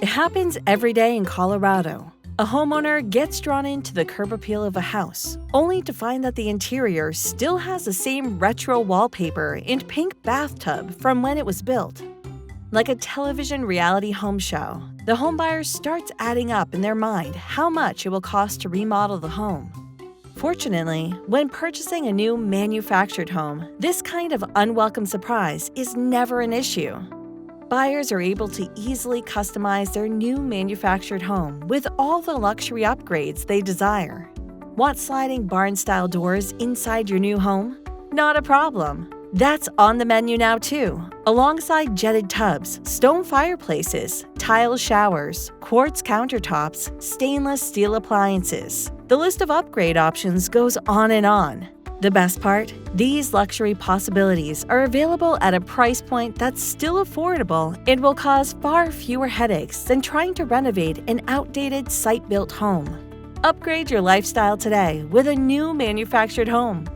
It happens every day in Colorado. A homeowner gets drawn into the curb appeal of a house, only to find that the interior still has the same retro wallpaper and pink bathtub from when it was built. Like a television reality home show, the homebuyer starts adding up in their mind how much it will cost to remodel the home. Fortunately, when purchasing a new manufactured home, this kind of unwelcome surprise is never an issue. Buyers are able to easily customize their new manufactured home with all the luxury upgrades they desire. Want sliding barn-style doors inside your new home? Not a problem. That's on the menu now too, alongside jetted tubs, stone fireplaces, tile showers, quartz countertops, stainless steel appliances. The list of upgrade options goes on and on. The best part? These luxury possibilities are available at a price point that's still affordable and will cause far fewer headaches than trying to renovate an outdated site-built home. Upgrade your lifestyle today with a new manufactured home.